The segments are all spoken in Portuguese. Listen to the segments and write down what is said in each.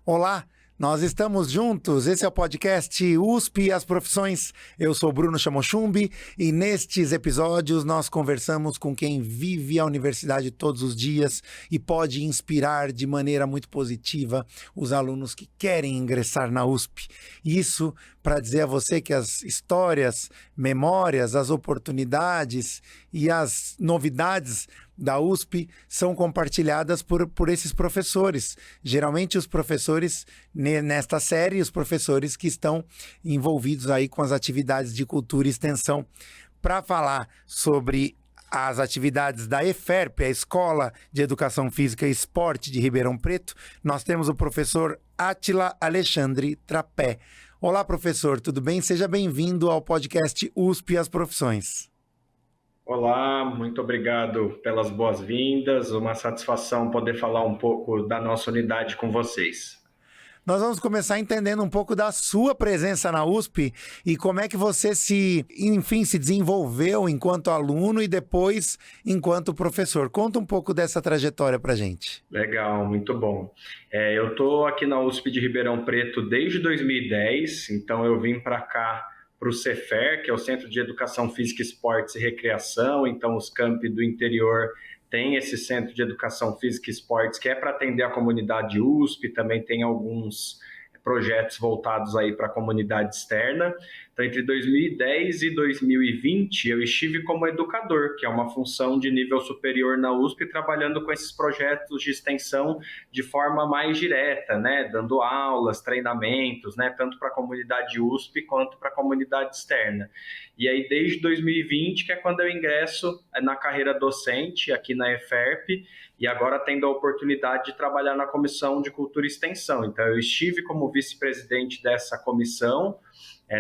Olá, nós estamos juntos. Esse é o podcast USP e as Profissões. Eu sou Bruno Chamochumbi e nestes episódios nós conversamos com quem vive a universidade todos os dias e pode inspirar de maneira muito positiva os alunos que querem ingressar na USP. Isso para dizer a você que as histórias, memórias, as oportunidades e as novidades da USP são compartilhadas por esses professores. Geralmente os professores, nesta série, os professores que estão envolvidos aí com as atividades de cultura e extensão. Para falar sobre as atividades da EFERP, a Escola de Educação Física e Esporte de Ribeirão Preto, nós temos o professor Átila Alexandre Trapé. Olá, professor, tudo bem? Seja bem-vindo ao podcast USP e as Profissões. Olá, muito obrigado pelas boas-vindas. Uma satisfação poder falar um pouco da nossa unidade com vocês. Nós vamos começar entendendo um pouco da sua presença na USP e como é que você se desenvolveu enquanto aluno e depois enquanto professor. Conta um pouco dessa trajetória pra gente. Legal, muito bom. Eu estou aqui na USP de Ribeirão Preto desde 2010, então eu vim para cá para o CEFER, que é o Centro de Educação Física, Esportes e Recreação. Então os campi do interior tem esse Centro de Educação Física e Esportes que é para atender a comunidade USP, também tem alguns projetos voltados aí para a comunidade externa. Então, entre 2010 e 2020, eu estive como educador, que é uma função de nível superior na USP, trabalhando com esses projetos de extensão de forma mais direta, né? Dando aulas, treinamentos, né? Tanto para a comunidade USP quanto para a comunidade externa. E aí, desde 2020, que é quando eu ingresso na carreira docente aqui na EFERP, e agora tendo a oportunidade de trabalhar na Comissão de Cultura e Extensão. Então, eu estive como vice-presidente dessa comissão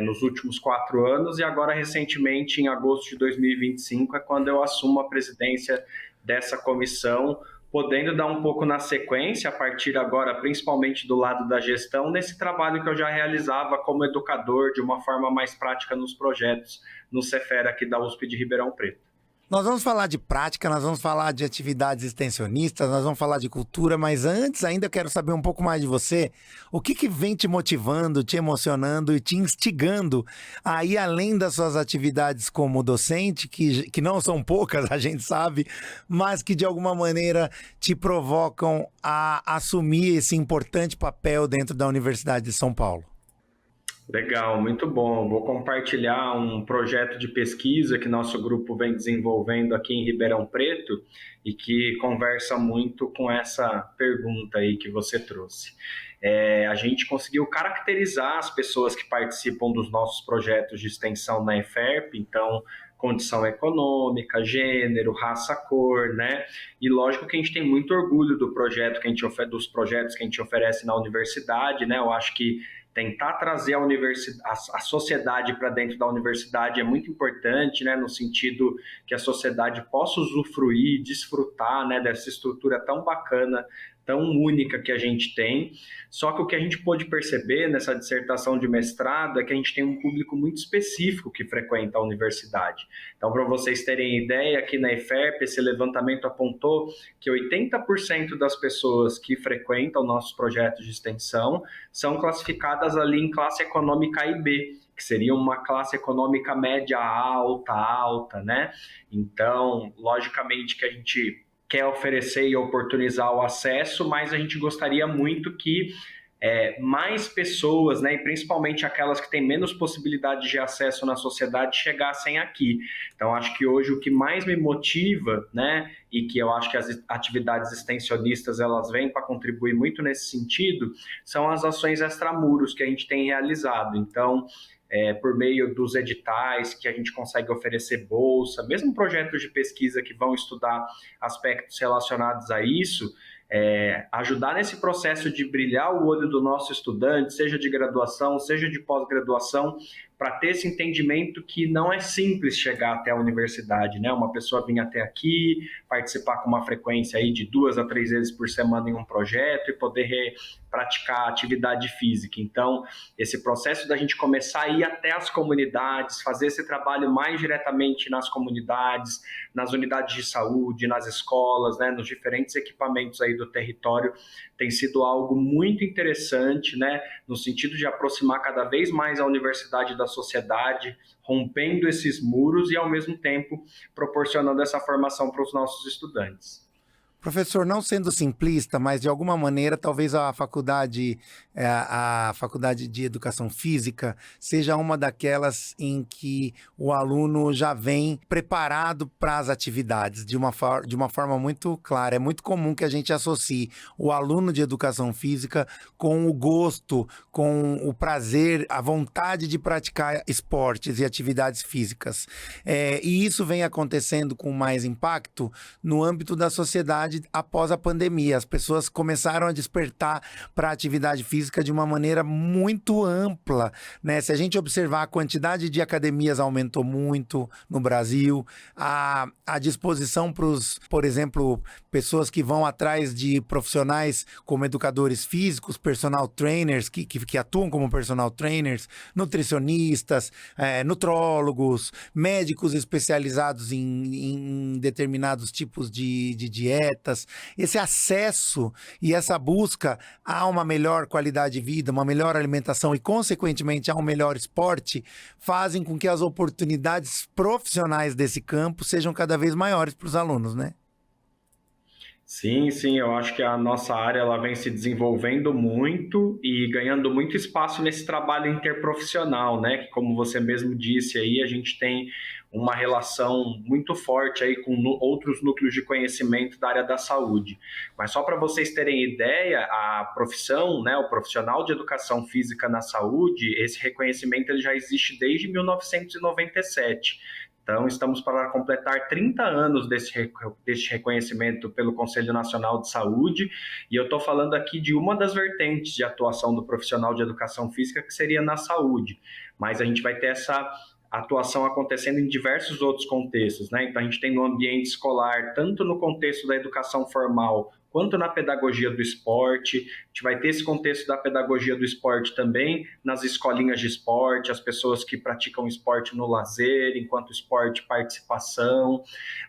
nos últimos 4 anos, e agora, recentemente, em agosto de 2025, é quando eu assumo a presidência dessa comissão, podendo dar um pouco na sequência, a partir agora, principalmente do lado da gestão, nesse trabalho que eu já realizava como educador, de uma forma mais prática nos projetos, no CEFER aqui da USP de Ribeirão Preto. Nós vamos falar de prática, nós vamos falar de atividades extensionistas, nós vamos falar de cultura, mas antes ainda eu quero saber um pouco mais de você. O que vem te motivando, te emocionando e te instigando a ir além das suas atividades como docente, que não são poucas, a gente sabe, mas que de alguma maneira te provocam a assumir esse importante papel dentro da Universidade de São Paulo? Legal, muito bom. Vou compartilhar um projeto de pesquisa que nosso grupo vem desenvolvendo aqui em Ribeirão Preto e que conversa muito com essa pergunta aí que você trouxe. A gente conseguiu caracterizar as pessoas que participam dos nossos projetos de extensão na EFERP, então condição econômica, gênero, raça, cor, né? E lógico que a gente tem muito orgulho do projeto que a gente dos projetos que a gente oferece na universidade, né? Eu acho que tentar trazer a sociedade para dentro da universidade é muito importante, né, no sentido que a sociedade possa usufruir, desfrutar, né, dessa estrutura tão bacana, tão única que a gente tem. Só que o que a gente pôde perceber nessa dissertação de mestrado é que a gente tem um público muito específico que frequenta a universidade. Então, para vocês terem ideia, aqui na EFERP, esse levantamento apontou que 80% das pessoas que frequentam nossos projetos de extensão são classificadas ali em classe econômica A e B, que seria uma classe econômica média alta, né? Então, logicamente que a gente quer oferecer e oportunizar o acesso, mas a gente gostaria muito que mais pessoas, né, e principalmente aquelas que têm menos possibilidade de acesso na sociedade, chegassem aqui. Então, acho que hoje o que mais me motiva, né, e que eu acho que as atividades extensionistas elas vêm para contribuir muito nesse sentido, são as ações extramuros que a gente tem realizado. Então, por meio dos editais que a gente consegue oferecer bolsa, mesmo projetos de pesquisa que vão estudar aspectos relacionados a isso, ajudar nesse processo de brilhar o olho do nosso estudante, seja de graduação, seja de pós-graduação, para ter esse entendimento que não é simples chegar até a universidade, né? Uma pessoa vir até aqui, participar com uma frequência aí de 2 a 3 vezes por semana em um projeto e poder praticar atividade física. Então, esse processo da gente começar a ir até as comunidades, fazer esse trabalho mais diretamente nas comunidades, nas unidades de saúde, nas escolas, né, nos diferentes equipamentos aí do território, tem sido algo muito interessante, né, no sentido de aproximar cada vez mais a universidade da sociedade, rompendo esses muros e, ao mesmo tempo, proporcionando essa formação para os nossos estudantes. Professor, não sendo simplista, mas de alguma maneira, talvez a faculdade de Educação Física seja uma daquelas em que o aluno já vem preparado para as atividades de uma forma muito clara. É muito comum que a gente associe o aluno de Educação Física com o gosto, com o prazer, a vontade de praticar esportes e atividades físicas. E isso vem acontecendo com mais impacto no âmbito da sociedade após a pandemia. As pessoas começaram a despertar para a atividade física de uma maneira muito ampla, né? Se a gente observar, a quantidade de academias aumentou muito no Brasil, a disposição para por exemplo, pessoas que vão atrás de profissionais como educadores físicos, personal trainers, que atuam como personal trainers, nutricionistas, nutrólogos, médicos especializados em determinados tipos de dietas. Esse acesso e essa busca a uma melhor qualidade de vida, uma melhor alimentação e, consequentemente, a um melhor esporte, fazem com que as oportunidades profissionais desse campo sejam cada vez maiores para os alunos, né? Sim, sim, eu acho que a nossa área ela vem se desenvolvendo muito e ganhando muito espaço nesse trabalho interprofissional, né? Que, como você mesmo disse aí, a gente tem uma relação muito forte aí com outros núcleos de conhecimento da área da saúde. Mas só para vocês terem ideia, a profissão, né, o profissional de educação física na saúde, esse reconhecimento ele já existe desde 1997. Então, estamos para completar 30 anos desse reconhecimento pelo Conselho Nacional de Saúde, e eu estou falando aqui de uma das vertentes de atuação do profissional de educação física, que seria na saúde. Mas a gente vai ter essa atuação acontecendo em diversos outros contextos, né? Então, a gente tem no ambiente escolar, tanto no contexto da educação formal, quanto na pedagogia do esporte. A gente vai ter esse contexto da pedagogia do esporte também nas escolinhas de esporte, as pessoas que praticam esporte no lazer, enquanto esporte participação.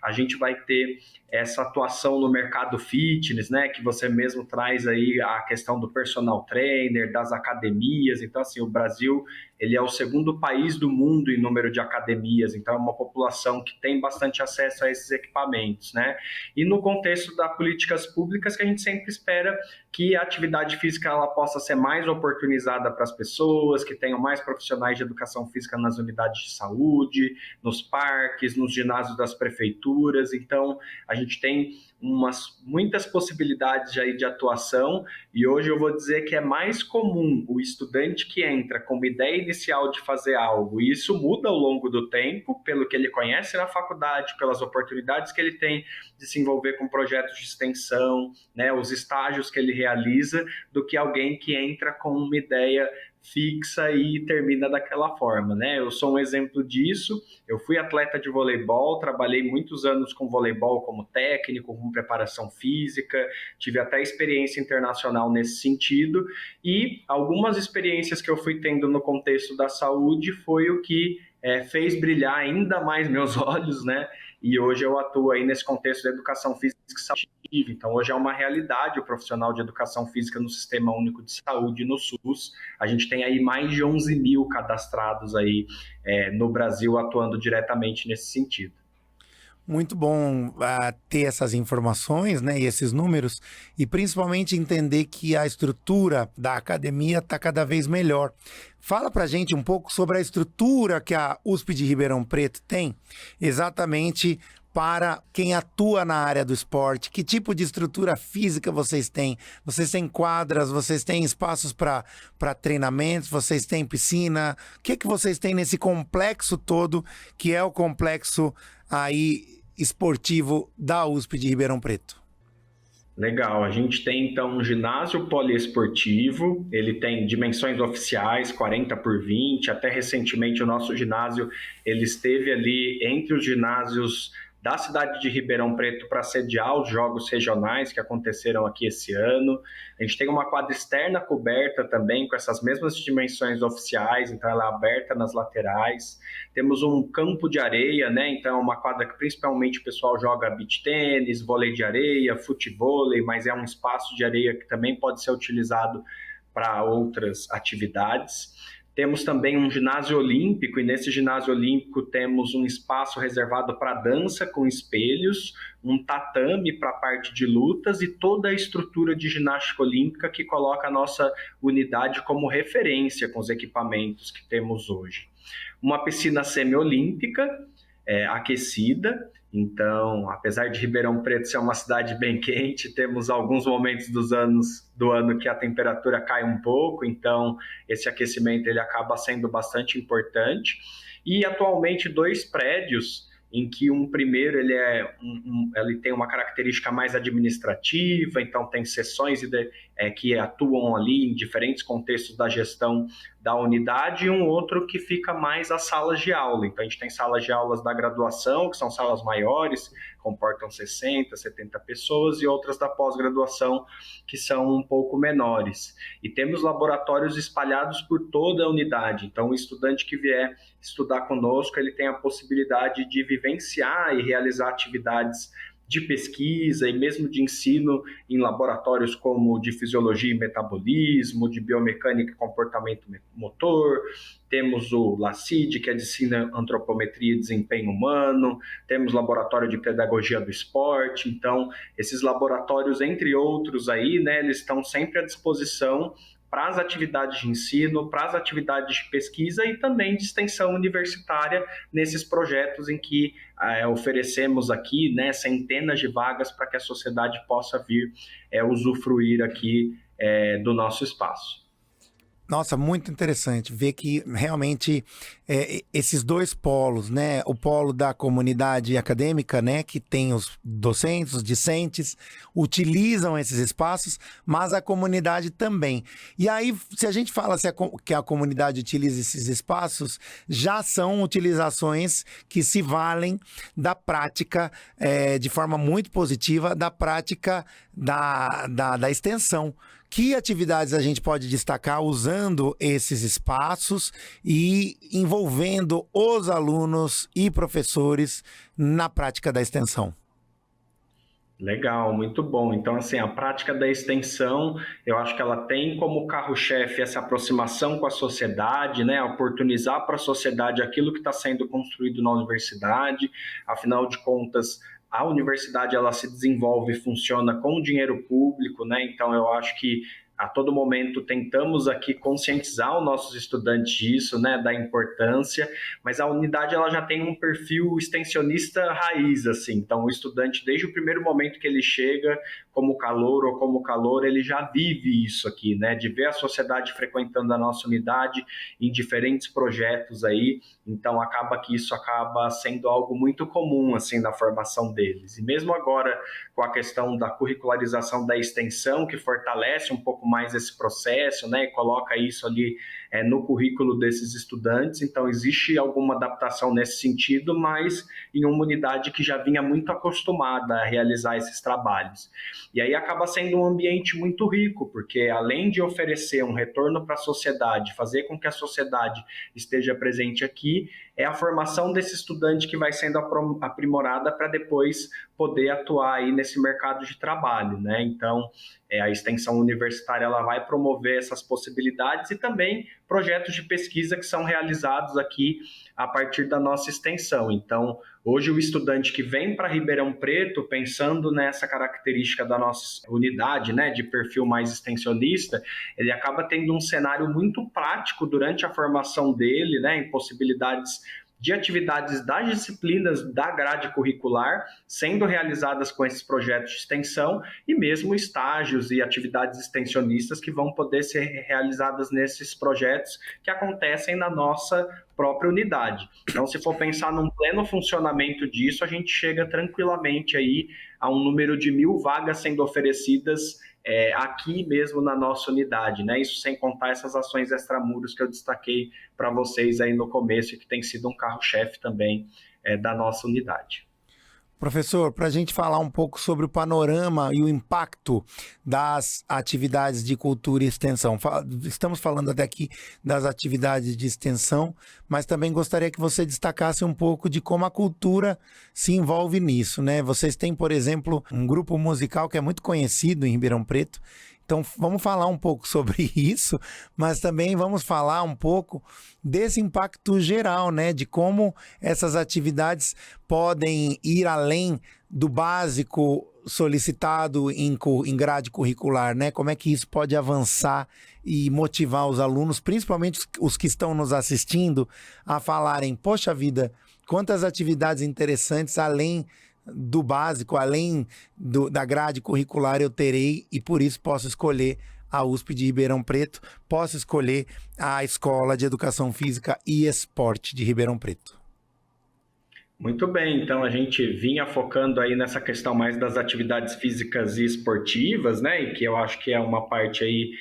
A gente vai ter essa atuação no mercado fitness, né, que você mesmo traz aí a questão do personal trainer, das academias. Então, assim, o Brasil, ele é o segundo país do mundo em número de academias, então é uma população que tem bastante acesso a esses equipamentos, né? E no contexto das políticas públicas, que a gente sempre espera que a atividade física ela possa ser mais oportunizada para as pessoas, que tenham mais profissionais de educação física nas unidades de saúde, nos parques, nos ginásios das prefeituras. Então, a gente tem muitas possibilidades aí de atuação, e hoje eu vou dizer que é mais comum o estudante que entra com uma ideia inicial de fazer algo, e isso muda ao longo do tempo, pelo que ele conhece na faculdade, pelas oportunidades que ele tem de se envolver com projetos de extensão, né, os estágios que ele realiza, do que alguém que entra com uma ideia fixa e termina daquela forma, né? Eu sou um exemplo disso. Eu fui atleta de voleibol, trabalhei muitos anos com voleibol como técnico, com preparação física, tive até experiência internacional nesse sentido, e algumas experiências que eu fui tendo no contexto da saúde foi o que fez brilhar ainda mais meus olhos, né? E hoje eu atuo aí nesse contexto da educação física e saúde. Então, hoje é uma realidade o profissional de educação física no Sistema Único de Saúde, no SUS. A gente tem aí mais de 11 mil cadastrados aí no Brasil atuando diretamente nesse sentido. Muito bom ter essas informações, né, e esses números, e principalmente entender que a estrutura da academia está cada vez melhor. Fala pra gente um pouco sobre a estrutura que a USP de Ribeirão Preto tem, exatamente para quem atua na área do esporte. Que tipo de estrutura física vocês têm? Vocês têm quadras, vocês têm espaços para treinamentos, vocês têm piscina? O que vocês têm nesse complexo todo, que é o complexo aí esportivo da USP de Ribeirão Preto? Legal, a gente tem então um ginásio poliesportivo, ele tem dimensões oficiais 40 por 20, até recentemente o nosso ginásio ele esteve ali entre os ginásios da cidade de Ribeirão Preto para sediar os jogos regionais que aconteceram aqui esse ano. A gente tem uma quadra externa coberta também com essas mesmas dimensões oficiais, então ela é aberta nas laterais. Temos um campo de areia, né? Então, uma quadra que principalmente o pessoal joga beach tênis, vôlei de areia, futevôlei, mas é um espaço de areia que também pode ser utilizado para outras atividades. Temos também um ginásio olímpico, e nesse ginásio olímpico temos um espaço reservado para dança com espelhos, um tatame para a parte de lutas e toda a estrutura de ginástica olímpica que coloca a nossa unidade como referência com os equipamentos que temos hoje. Uma piscina semiolímpica, aquecida. Então, apesar de Ribeirão Preto ser uma cidade bem quente, temos alguns momentos do ano que a temperatura cai um pouco, então esse aquecimento ele acaba sendo bastante importante. E atualmente 2 prédios em que um primeiro ele tem uma característica mais administrativa, então tem seções que atuam ali em diferentes contextos da gestão da unidade, e um outro que fica mais as salas de aula. Então a gente tem salas de aulas da graduação, que são salas maiores, comportam 60, 70 pessoas, e outras da pós-graduação, que são um pouco menores. E temos laboratórios espalhados por toda a unidade, então o estudante que vier estudar conosco, ele tem a possibilidade de vivenciar e realizar atividades de pesquisa e mesmo de ensino em laboratórios como de fisiologia e metabolismo, de biomecânica e comportamento motor. Temos o LACID, que é de ensino antropometria e desempenho humano. Temos laboratório de pedagogia do esporte. Então, esses laboratórios, entre outros aí, né, eles estão sempre à disposição para as atividades de ensino, para as atividades de pesquisa e também de extensão universitária nesses projetos em que oferecemos aqui, né, centenas de vagas para que a sociedade possa vir usufruir aqui do nosso espaço. Nossa, muito interessante ver que realmente esses dois polos, né? O polo da comunidade acadêmica, né? Que tem os docentes, os discentes, utilizam esses espaços, mas a comunidade também. E aí, se a gente fala que a comunidade utiliza esses espaços, já são utilizações que se valem da prática, de forma muito positiva, da prática da extensão. Que atividades a gente pode destacar usando esses espaços e envolvendo os alunos e professores na prática da extensão? Legal, muito bom. Então, assim, a prática da extensão, eu acho que ela tem como carro-chefe essa aproximação com a sociedade, né? Oportunizar para a sociedade aquilo que está sendo construído na universidade. Afinal de contas, a universidade ela se desenvolve e funciona com dinheiro público, né? Então eu acho que a todo momento tentamos aqui conscientizar os nossos estudantes disso, né, da importância, mas a unidade ela já tem um perfil extensionista raiz, assim, então o estudante desde o primeiro momento que ele chega como calouro ou como calor, ele já vive isso aqui, né, de ver a sociedade frequentando a nossa unidade em diferentes projetos aí, então acaba que isso acaba sendo algo muito comum, assim, na formação deles, e mesmo agora com a questão da curricularização da extensão, que fortalece um pouco mais esse processo, né, e coloca isso ali no currículo desses estudantes, então existe alguma adaptação nesse sentido, mas em uma unidade que já vinha muito acostumada a realizar esses trabalhos. E aí acaba sendo um ambiente muito rico, porque além de oferecer um retorno para a sociedade, fazer com que a sociedade esteja presente aqui, é a formação desse estudante que vai sendo aprimorada para depois poder atuar aí nesse mercado de trabalho, né? Então, a extensão universitária ela vai promover essas possibilidades e também projetos de pesquisa que são realizados aqui a partir da nossa extensão. Então, hoje o estudante que vem para Ribeirão Preto, pensando nessa característica da nossa unidade, né, de perfil mais extensionista, ele acaba tendo um cenário muito prático durante a formação dele, né, em possibilidades de atividades das disciplinas da grade curricular sendo realizadas com esses projetos de extensão e mesmo estágios e atividades extensionistas que vão poder ser realizadas nesses projetos que acontecem na nossa própria unidade. Então, se for pensar num pleno funcionamento disso, a gente chega tranquilamente aí a um número de 1.000 vagas sendo oferecidas aqui mesmo na nossa unidade, né? Isso sem contar essas ações extramuros que eu destaquei para vocês aí no começo e que tem sido um carro-chefe também da nossa unidade. Professor, para a gente falar um pouco sobre o panorama e o impacto das atividades de cultura e extensão. Estamos falando até aqui das atividades de extensão, mas também gostaria que você destacasse um pouco de como a cultura se envolve nisso, né? Vocês têm, por exemplo, um grupo musical que é muito conhecido em Ribeirão Preto. Então, vamos falar um pouco sobre isso, mas também vamos falar um pouco desse impacto geral, né? De como essas atividades podem ir além do básico solicitado em grade curricular, né? Como é que isso pode avançar e motivar os alunos, principalmente os que estão nos assistindo, a falarem, poxa vida, quantas atividades interessantes além do básico, além da grade curricular eu terei e por isso posso escolher a USP de Ribeirão Preto, posso escolher a Escola de Educação Física e Esporte de Ribeirão Preto. Muito bem, então a gente vinha focando aí nessa questão mais das atividades físicas e esportivas, né, e que eu acho que é uma parte aí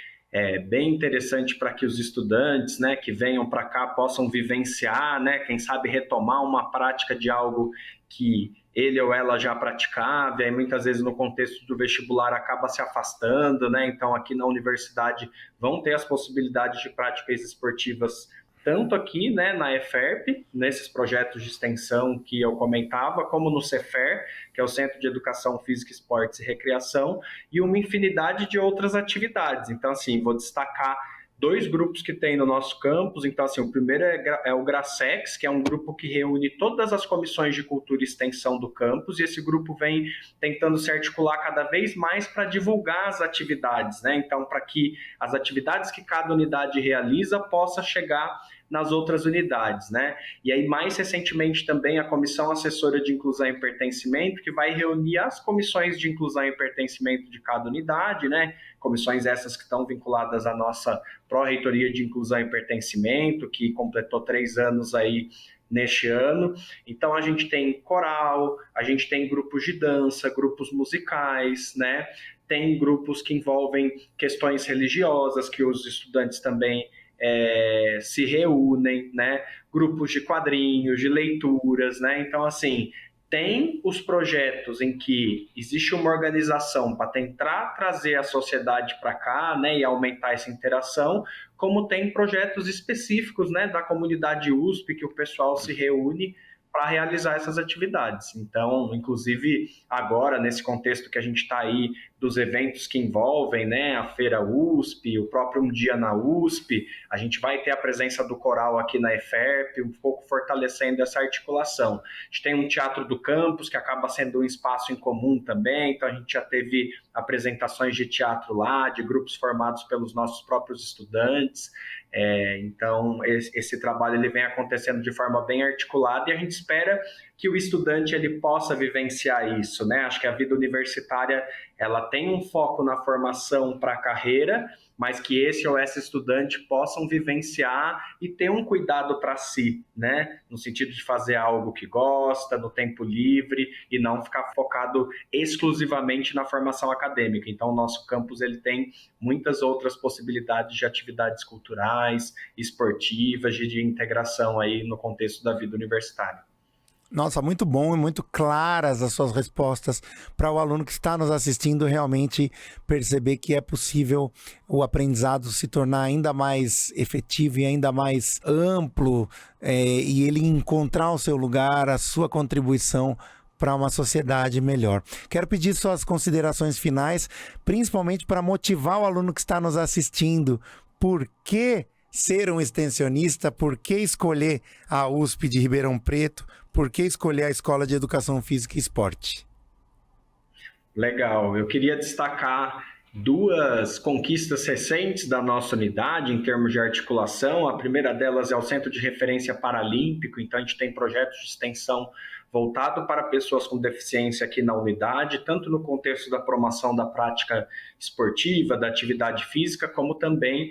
bem interessante para que os estudantes, né, que venham para cá possam vivenciar, né, quem sabe retomar uma prática de algo que ele ou ela já praticava, e aí muitas vezes no contexto do vestibular acaba se afastando, né? Então aqui na universidade vão ter as possibilidades de práticas esportivas tanto aqui, né, na EFERP, nesses projetos de extensão que eu comentava, como no CEFER, que é o Centro de Educação Física, Esportes e Recreação, e uma infinidade de outras atividades. Então, assim, vou destacar 2 grupos que tem no nosso campus. Então, assim, o primeiro é o GRASEX, que é um grupo que reúne todas as comissões de cultura e extensão do campus, e esse grupo vem tentando se articular cada vez mais para divulgar as atividades, né? Então, para que as atividades que cada unidade realiza possa chegar nas outras unidades, né? E aí, mais recentemente também, a Comissão Assessora de Inclusão e Pertencimento, que vai reunir as comissões de inclusão e pertencimento de cada unidade, né? Comissões essas que estão vinculadas à nossa Pró-Reitoria de Inclusão e Pertencimento, que completou 3 anos aí neste ano. Então, a gente tem coral, a gente tem grupos de dança, grupos musicais, né? Tem grupos que envolvem questões religiosas, que os estudantes também se reúnem, né? Grupos de quadrinhos, de leituras, né? Então, assim, tem os projetos em que existe uma organização para tentar trazer a sociedade para cá, né, e aumentar essa interação, como tem projetos específicos, né, da comunidade USP, que o pessoal se reúne para realizar essas atividades. Então, inclusive, agora, nesse contexto que a gente está aí, dos eventos que envolvem, né, a Feira USP, o próprio Um Dia na USP, a gente vai ter a presença do coral aqui na EFERP, um pouco fortalecendo essa articulação. A gente tem um teatro do campus, que acaba sendo um espaço em comum também, então a gente já teve apresentações de teatro lá, de grupos formados pelos nossos próprios estudantes. Então, esse trabalho ele vem acontecendo de forma bem articulada e a gente espera que o estudante ele possa vivenciar isso, né? Acho que a vida universitária ela tem um foco na formação para a carreira, mas que esse ou essa estudante possam vivenciar e ter um cuidado para si, né? No sentido de fazer algo que gosta, no tempo livre, e não ficar focado exclusivamente na formação acadêmica. Então, o nosso campus ele tem muitas outras possibilidades de atividades culturais, esportivas, de integração aí no contexto da vida universitária. Nossa, muito bom e muito claras as suas respostas para o aluno que está nos assistindo realmente perceber que é possível o aprendizado se tornar ainda mais efetivo e ainda mais amplo e ele encontrar o seu lugar, a sua contribuição para uma sociedade melhor. Quero pedir suas considerações finais, principalmente para motivar o aluno que está nos assistindo. Por que ser um extensionista? Por que escolher a USP de Ribeirão Preto? Por que escolher a Escola de Educação Física e Esporte? Legal, eu queria destacar duas conquistas recentes da nossa unidade em termos de articulação. A primeira delas é o Centro de Referência Paralímpico, então a gente tem projetos de extensão voltado para pessoas com deficiência aqui na unidade, tanto no contexto da promoção da prática esportiva, da atividade física, como também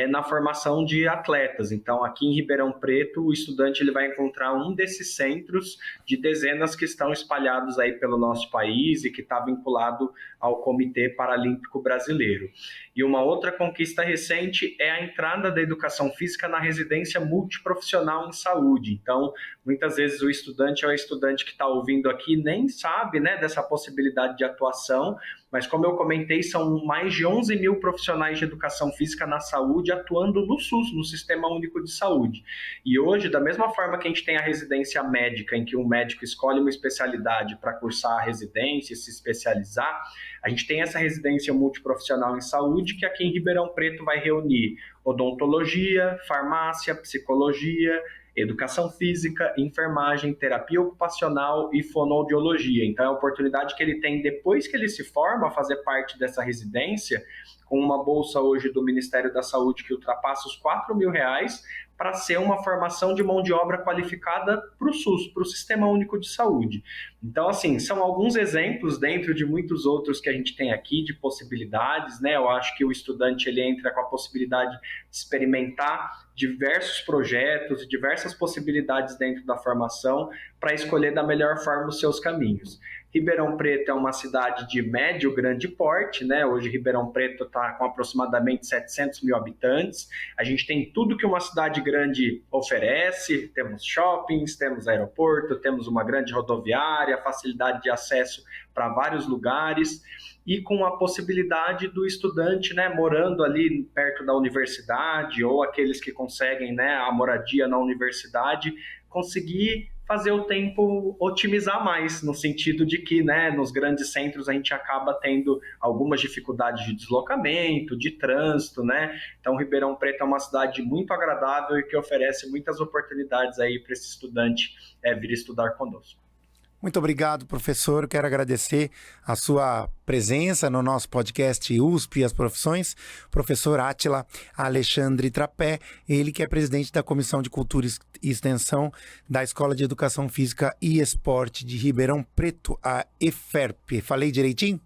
na formação de atletas. Então, aqui em Ribeirão Preto, o estudante ele vai encontrar um desses centros de dezenas que estão espalhados aí pelo nosso país e que está vinculado ao Comitê Paralímpico Brasileiro. E uma outra conquista recente é a entrada da educação física na residência multiprofissional em saúde. Então, muitas vezes o estudante é o estudante que está ouvindo aqui nem sabe, né, dessa possibilidade de atuação, mas como eu comentei, são mais de 11 mil profissionais de educação física na saúde atuando no SUS, no Sistema Único de Saúde. E hoje, da mesma forma que a gente tem a residência médica, em que um médico escolhe uma especialidade para cursar a residência e se especializar, a gente tem essa residência multiprofissional em saúde, que aqui em Ribeirão Preto vai reunir odontologia, farmácia, psicologia, educação física, enfermagem, terapia ocupacional e fonoaudiologia. Então, é a oportunidade que ele tem, depois que ele se forma, a fazer parte dessa residência, com uma bolsa hoje do Ministério da Saúde que ultrapassa os R$4.000, para ser uma formação de mão de obra qualificada para o SUS, para o Sistema Único de Saúde. Então, assim, são alguns exemplos dentro de muitos outros que a gente tem aqui de possibilidades, né? Eu acho que o estudante ele entra com a possibilidade de experimentar diversos projetos e diversas possibilidades dentro da formação para escolher da melhor forma os seus caminhos. Ribeirão Preto é uma cidade de médio grande porte, né? Hoje Ribeirão Preto está com aproximadamente 700 mil habitantes. A gente tem tudo que uma cidade grande oferece, temos shoppings, temos aeroporto, temos uma grande rodoviária, facilidade de acesso para vários lugares e com a possibilidade do estudante, né, morando ali perto da universidade ou aqueles que conseguem, né, a moradia na universidade, conseguir fazer o tempo otimizar mais, no sentido de que, né, nos grandes centros a gente acaba tendo algumas dificuldades de deslocamento, de trânsito, né? Então, Ribeirão Preto é uma cidade muito agradável e que oferece muitas oportunidades aí para esse estudante vir estudar conosco. Muito obrigado, professor. Quero agradecer a sua presença no nosso podcast USP e as Profissões. Professor Átila Alexandre Trapé, ele que é presidente da Comissão de Cultura e Extensão da Escola de Educação Física e Esporte de Ribeirão Preto, a EFERP. Falei direitinho?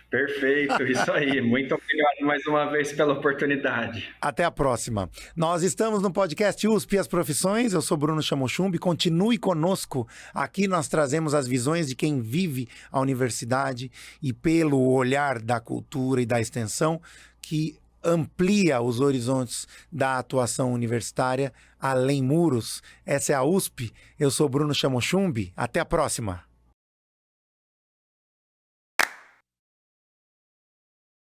Perfeito, isso aí. Muito obrigado mais uma vez pela oportunidade. Até a próxima. Nós estamos no podcast USP e as Profissões. Eu sou Bruno Chamochumbi. Continue conosco. Aqui nós trazemos as visões de quem vive a universidade e pelo olhar da cultura e da extensão que amplia os horizontes da atuação universitária além muros. Essa é a USP. Eu sou Bruno Chamochumbi. Até a próxima.